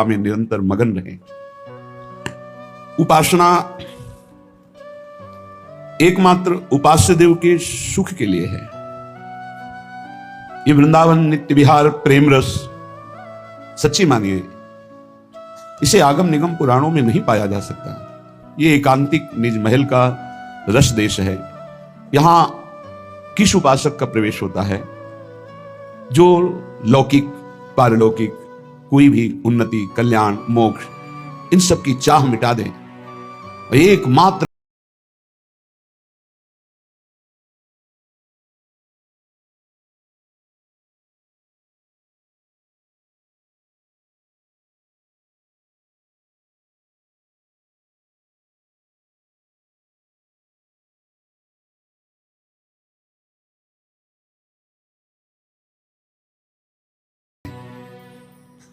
में निरंतर मगन रहे। उपासना एकमात्र उपास्य देव के सुख के लिए है। ये वृंदावन नित्य विहार प्रेम रस सच्ची मानिए, इसे आगम निगम पुराणों में नहीं पाया जा सकता। ये एकांतिक निज महल का रस देश है। यहां किस उपासक का प्रवेश होता है जो लौकिक पारलौकिक कोई भी उन्नति कल्याण मोक्ष इन सब की चाह मिटा दे। एकमात्र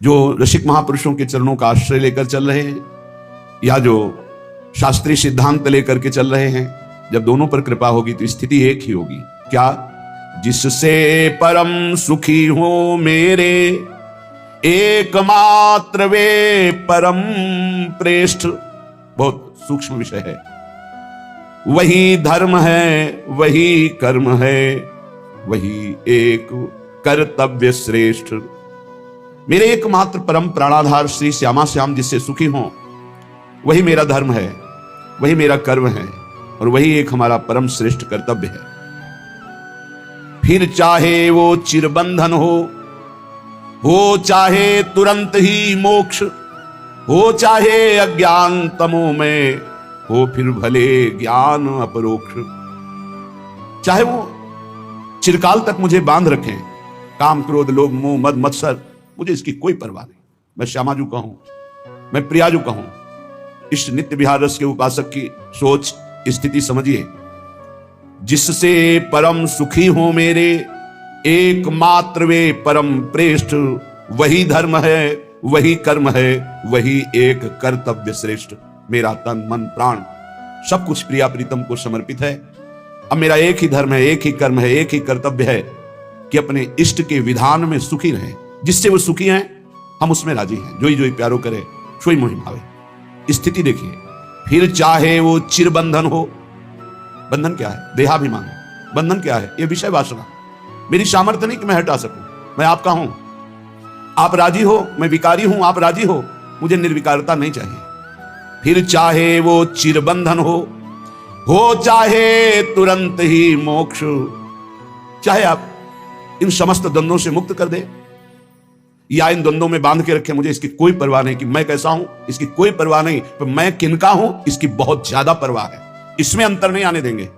जो रसिक महापुरुषों के चरणों का आश्रय लेकर चल रहे हैं या जो शास्त्रीय सिद्धांत लेकर के चल रहे हैं, जब दोनों पर कृपा होगी तो स्थिति एक ही होगी। क्या? जिससे परम सुखी हो मेरे एकमात्र वे परम प्रेष्ठ। बहुत सूक्ष्म विषय है। वही धर्म है, वही कर्म है, वही एक कर्तव्य श्रेष्ठ। मेरे एकमात्र परम प्राणाधार श्री श्यामा श्याम जिससे सुखी हों, वही मेरा धर्म है, वही मेरा कर्म है और वही एक हमारा परम श्रेष्ठ कर्तव्य है। फिर चाहे वो चिरबंधन हो चाहे तुरंत ही मोक्ष, हो चाहे अज्ञान तमो में, हो फिर भले ज्ञान अपरोक्ष। चाहे वो चिरकाल तक मुझे बांध रखें, काम क्रोध लोभ मोह मद मत्सर, मुझे इसकी कोई परवाह नहीं। मैं श्यामाजू कहूं, मैं प्रियाजू कहूं। इस नित्य विहार रस के उपासक की सोच स्थिति समझिए। जिससे परम सुखी हो मेरे एकमात्र वे परम प्रेष्ठ, वही धर्म है, वही कर्म है, वही एक कर्तव्य श्रेष्ठ। मेरा तन मन प्राण सब कुछ प्रिया प्रीतम को समर्पित है। अब मेरा एक ही धर्म है, एक ही कर्म है, एक ही कर्तव्य है कि अपने इष्ट के विधान में सुखी रहें। जिससे वो सुखी हैं हम उसमें राजी हैं। जोई जोई प्यारो करे सोई मोहि भावे। स्थिति देखिए। फिर चाहे वो चिरबंधन हो, बंधन क्या है? देहाभिमान। बंधन क्या है? ये विषय वासना। मेरी सामर्थ्य नहीं कि मैं हटा सकूं। मैं आपका हूं, आप राजी हो, मैं विकारी हूं, आप राजी हो, मुझे निर्विकारता नहीं चाहिए। फिर चाहे वो चिरबंधन हो चाहे तुरंत ही मोक्ष। चाहे आप इन समस्त द्वंद्वों से मुक्त कर दे या इन द्वंद्वों में बांध के रखे, मुझे इसकी कोई परवाह नहीं कि मैं कैसा हूं, इसकी कोई परवाह नहीं, पर मैं किनका हूं इसकी बहुत ज्यादा परवाह है। इसमें अंतर नहीं आने देंगे।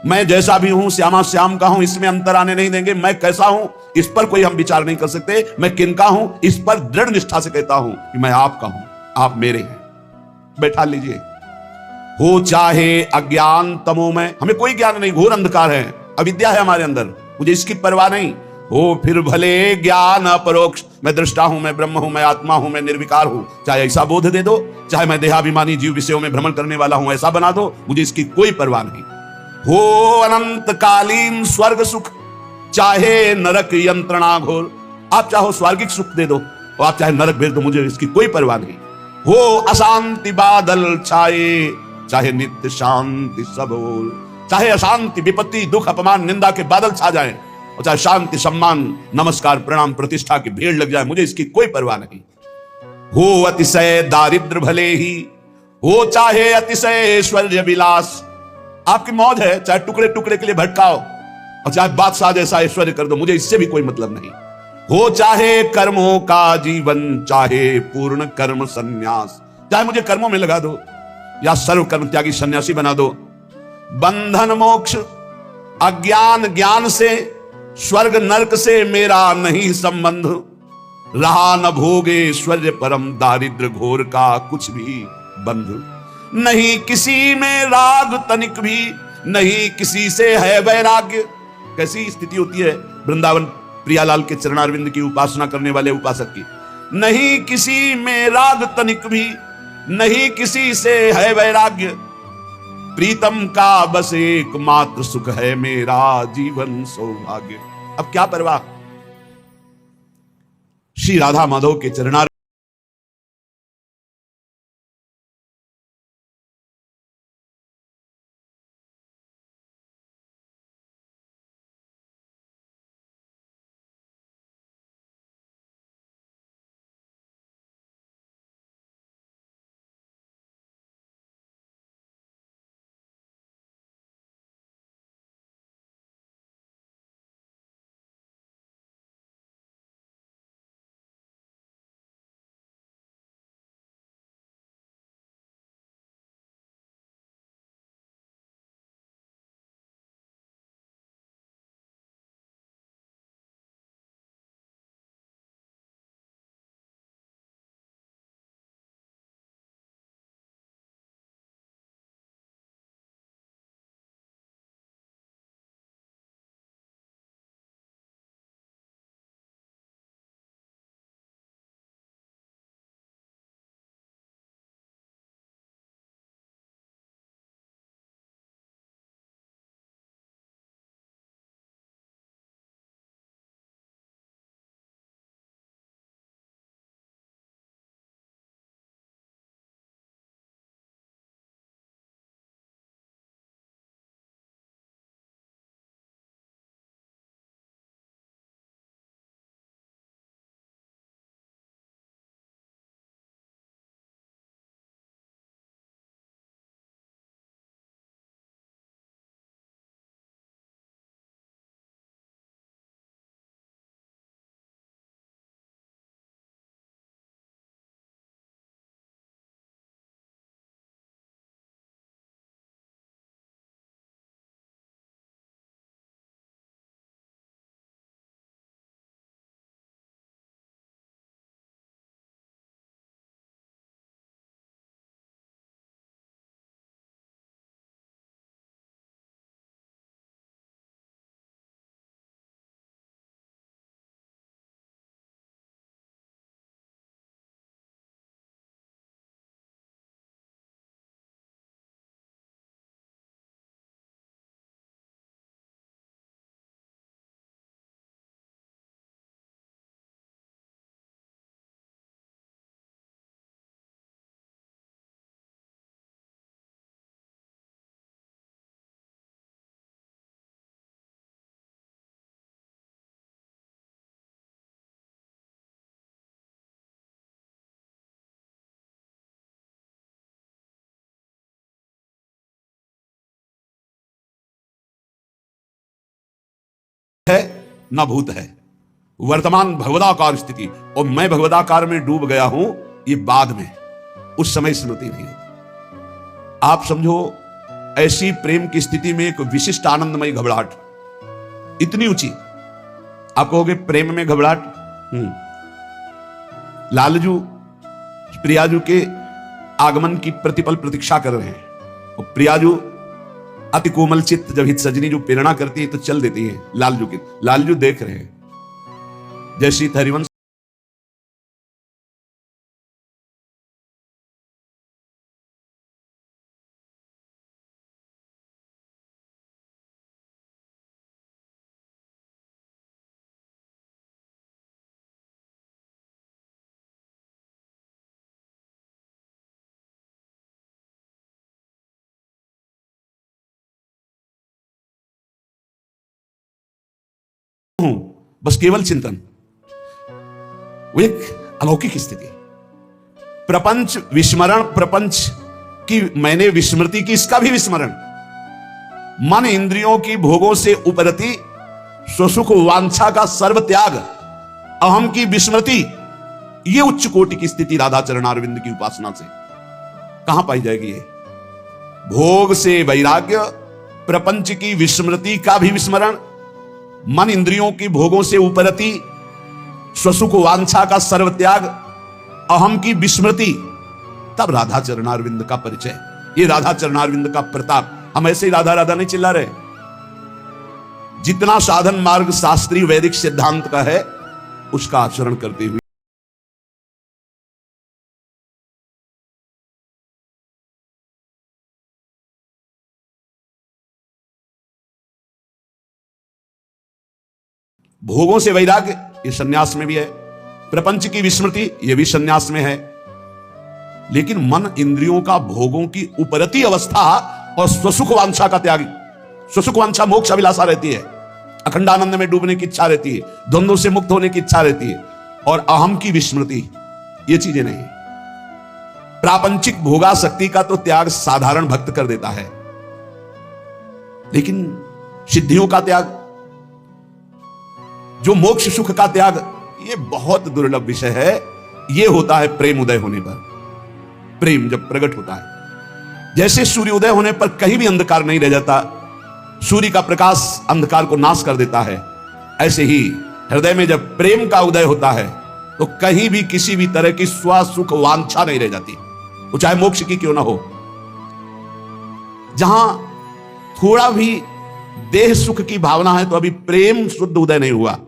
मैं जैसा भी हूं श्यामा श्याम का हूं, इसमें अंतर आने नहीं देंगे। मैं कैसा हूं इस पर कोई हम विचार नहीं कर सकते। मैं किनका हूं इस पर दृढ़ निष्ठा से कहता हूं कि मैं आपका हूं, आप मेरे हैं। बैठा लीजिए। हो चाहे अज्ञान तमो में, हमें कोई ज्ञान नहीं, घोर अंधकार है, अविद्या है हमारे अंदर, मुझे इसकी परवाह नहीं। हो फिर भले ज्ञान अपरोक्ष, मैं दृष्टा हूं, मैं ब्रह्म हूं, मैं आत्मा हूं, मैं निर्विकार हूं। चाहे ऐसा बोध दे दो, चाहे मैं देहाभिमानी जीव विषयों में भ्रमण करने वाला हूं, ऐसा बना दो, मुझे इसकी कोई परवाह नहीं। हो अनंत कालीन स्वर्ग सुख, चाहे नरक यंत्रणा घोर। आप चाहो स्वर्गिक सुख दे दो और आप चाहे नरक भेज दो, मुझे इसकी कोई परवाह नहीं। हो अशांति बादल छाए, चाहे नित्य शांति सब ओर। चाहे अशांति विपत्ति दुख अपमान निंदा के बादल छा जाएं और चाहे शांति सम्मान नमस्कार प्रणाम प्रतिष्ठा की भीड़ लग जाए, मुझे इसकी कोई परवाह नहीं। हो अतिशय दारिद्र भले ही, हो चाहे अतिशय ऐश्वर्य विलास। आपकी मौज है, चाहे टुकड़े टुकड़े के लिए भटकाओ और चाहे बादशाह जैसा ऐश्वर्य कर दो, मुझे इससे भी कोई मतलब नहीं। हो चाहे कर्मों का जीवन, चाहे पूर्ण कर्म संन्यास। चाहे मुझे कर्मों में लगा दो या सर्व कर्म त्यागी सन्यासी बना दो। बंधन मोक्ष अज्ञान ज्ञान से, स्वर्ग नरक से मेरा नहीं संबंध। रहा न भोगेश्वर्य परम दारिद्र घोर का कुछ भी बंध। नहीं किसी में राग तनिक भी, नहीं किसी से है वैराग्य। कैसी स्थिति होती है वृंदावन प्रियालाल के चरणारविंद की उपासना करने वाले उपासक की। नहीं किसी में राग तनिक भी, नहीं किसी से है वैराग्य। प्रीतम का बस एकमात्र सुख है मेरा जीवन सौभाग्य। अब क्या परवाह। श्री राधा माधव के चरणार न भूत है। वर्तमान भगवदाकार स्थिति, और मैं भगवदाकार में डूब गया हूं, ये बाद में, उस समय स्मृति नहीं होती। आप समझो, ऐसी प्रेम की स्थिति में एक विशिष्ट आनंदमय घबराहट, इतनी ऊंची। आप कहोगे प्रेम में घबराहट? लालजू प्रियाजू के आगमन की प्रतिपल प्रतीक्षा कर रहे हैं, और प्रियाजू अति कोमल चित्त जब हित सजनी जो प्रेरणा करती है तो चल देती है लालजू की। लालजू देख रहे हैं। जैसी हरिवंश हूं, बस केवल चिंतन, वो एक अलौकिक स्थिति। प्रपंच विस्मरण, प्रपंच की मैंने विस्मृति की, इसका भी विस्मरण। मन इंद्रियों की भोगों से उपरति, स्वसुख वांछा का सर्व त्याग, अहम की विस्मृति, ये उच्च कोटि की स्थिति राधा चरणारविंद की उपासना से कहां पाई जाएगी? ये भोग से वैराग्य, प्रपंच की विस्मृति का भी विस्मरण, मन इंद्रियों की भोगों से उपरति, स्वसुख वांछा का सर्व त्याग, अहम की विस्मृति, तब राधा चरणारविंद का परिचय, ये राधा चरणारविंद का प्रताप। हम ऐसे ही राधा राधा नहीं चिल्ला रहे। जितना साधन मार्ग शास्त्रीय वैदिक सिद्धांत का है, उसका आचरण करते हुए भोगों से वैराग्य, ये सन्यास में भी है। प्रपंच की विस्मृति, ये भी सन्यास में है। लेकिन मन इंद्रियों का भोगों की उपरति अवस्था और स्वसुख वांछा का त्यागी, स्वसुख वांछा मोक्ष अभिलाषा रहती है, अखंडानंद में डूबने की इच्छा रहती है, द्वंद्वों से मुक्त होने की इच्छा रहती है, और अहम की विस्मृति, ये चीजें नहीं। प्रापंचिक भोगासक्ति का तो त्याग साधारण भक्त कर देता है, लेकिन सिद्धियों का त्याग, जो मोक्ष सुख का त्याग, ये बहुत दुर्लभ विषय है। ये होता है प्रेम उदय होने पर। प्रेम जब प्रकट होता है, जैसे सूर्य उदय होने पर कहीं भी अंधकार नहीं रह जाता, सूर्य का प्रकाश अंधकार को नाश कर देता है, ऐसे ही हृदय में जब प्रेम का उदय होता है तो कहीं भी किसी भी तरह की स्व सुख वांछा नहीं रह जाती, वो चाहे मोक्ष की क्यों ना हो। जहां थोड़ा भी देह सुख की भावना है तो अभी प्रेम शुद्ध उदय नहीं हुआ।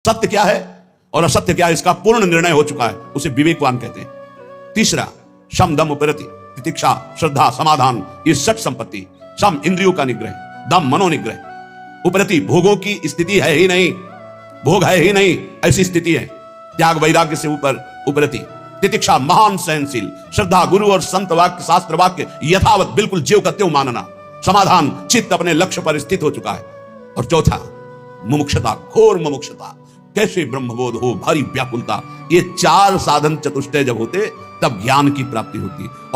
सत्य क्या है और असत्य क्या है इसका पूर्ण निर्णय हो चुका है, उसे विवेकवान कहते हैं। तीसरा, शम दम उपरति, तितिक्षा, श्रद्धा, समाधान, ये सठ संपत्ति। शम इंद्रियों का निग्रह, दम मनोनिग्रह, उपरति भोगों की स्थिति है ही नहीं, भोग है ही नहीं ऐसी स्थिति है, त्याग वैराग्य से ऊपर उपरति। तितिक्षा महान सहनशील, श्रद्धा गुरु और संत वाक्य शास्त्र वाक्य यथावत बिल्कुल ज्यों का त्यों मानना, समाधान चित्त अपने लक्ष्य पर स्थित हो चुका है। और चौथा, मुमुक्षता, घोर मुमुक्षता, कैसे ब्रह्मबोध हो, भारी व्याकुलता। ये चार साधन चतुष्टय जब होते तब ज्ञान की प्राप्ति होती। और